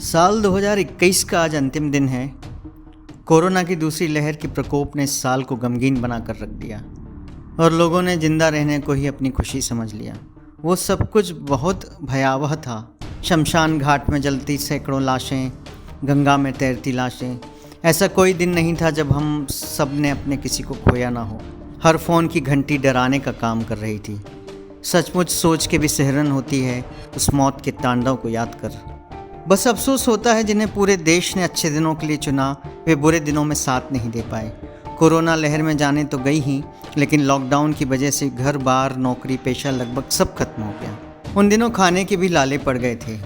साल 2021 का आज अंतिम दिन है। कोरोना की दूसरी लहर के प्रकोप ने इस साल को गमगीन बनाकर रख दिया और लोगों ने जिंदा रहने को ही अपनी खुशी समझ लिया। वो सब कुछ बहुत भयावह था। शमशान घाट में जलती सैकड़ों लाशें, गंगा में तैरती लाशें। ऐसा कोई दिन नहीं था जब हम सब ने अपने किसी को खोया ना हो। हर फ़ोन की घंटी डराने का काम कर रही थी। सचमुच सोच के भी सिहरन होती है उस मौत के तांडव को याद कर। बस अफसोस होता है जिन्हें पूरे देश ने अच्छे दिनों के लिए चुना, वे बुरे दिनों में साथ नहीं दे पाए। कोरोना लहर में जाने तो गई ही, लेकिन लॉकडाउन की वजह से घर बार, नौकरी पेशा लगभग सब खत्म हो गया। उन दिनों खाने के भी लाले पड़ गए थे।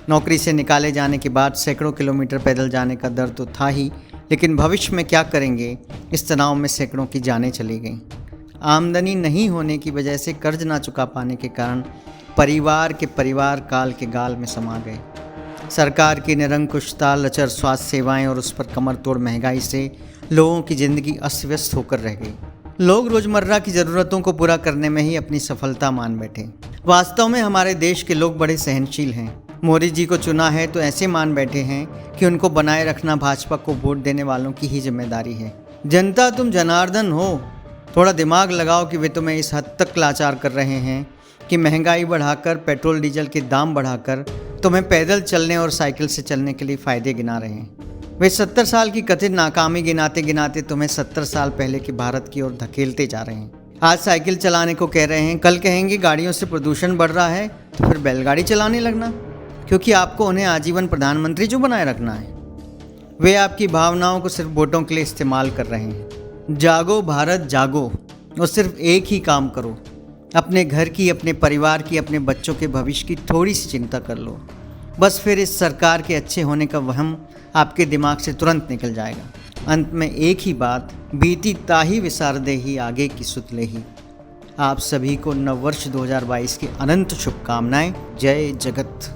नौकरी से निकाले जाने के बाद सैकड़ों किलोमीटर पैदल जाने का डर तो था ही, लेकिन भविष्य में क्या करेंगे, इस तनाव में सैकड़ों की जानें चली गईं। आमदनी नहीं होने की वजह से कर्ज ना चुका पाने के कारण परिवार काल के गाल में समा गए। सरकार की निरंकुशता, लचर स्वास्थ्य सेवाएं और उस पर कमर तोड़ महंगाई से लोगों की ज़िंदगी अस्त व्यस्त होकर रह गई। लोग रोज़मर्रा की ज़रूरतों को पूरा करने में ही अपनी सफलता मान बैठे। वास्तव में हमारे देश के लोग बड़े सहनशील हैं। मोदी जी को चुना है तो ऐसे मान बैठे हैं कि उनको बनाए रखना भाजपा को वोट देने वालों की ही जिम्मेदारी है। जनता तुम जनार्दन हो, थोड़ा दिमाग लगाओ कि वे तुम्हें इस हद तक लाचार कर रहे हैं कि महंगाई बढ़ाकर, पेट्रोल डीजल के दाम बढ़ाकर तुम्हें पैदल चलने और साइकिल से चलने के लिए फ़ायदे गिना रहे हैं। वे 70 साल की कथित नाकामी गिनाते गिनाते तुम्हें 70 साल पहले के भारत की ओर धकेलते जा रहे हैं। आज साइकिल चलाने को कह रहे हैं, कल कहेंगे गाड़ियों से प्रदूषण बढ़ रहा है तो फिर बैलगाड़ी चलाने लगना, क्योंकि आपको उन्हें आजीवन प्रधानमंत्री जो बनाए रखना है। वे आपकी भावनाओं को सिर्फ वोटों के लिए इस्तेमाल कर रहे हैं। जागो भारत जागो, और सिर्फ एक ही काम करो, अपने घर की, अपने परिवार की, अपने बच्चों के भविष्य की थोड़ी सी चिंता कर लो। बस फिर इस सरकार के अच्छे होने का वहम आपके दिमाग से तुरंत निकल जाएगा। अंत में एक ही बात, बीती ताही विसारदे ही आगे की सुत ले ही। आप सभी को नववर्ष 2022 की अनंत शुभकामनाएं। जय जगत।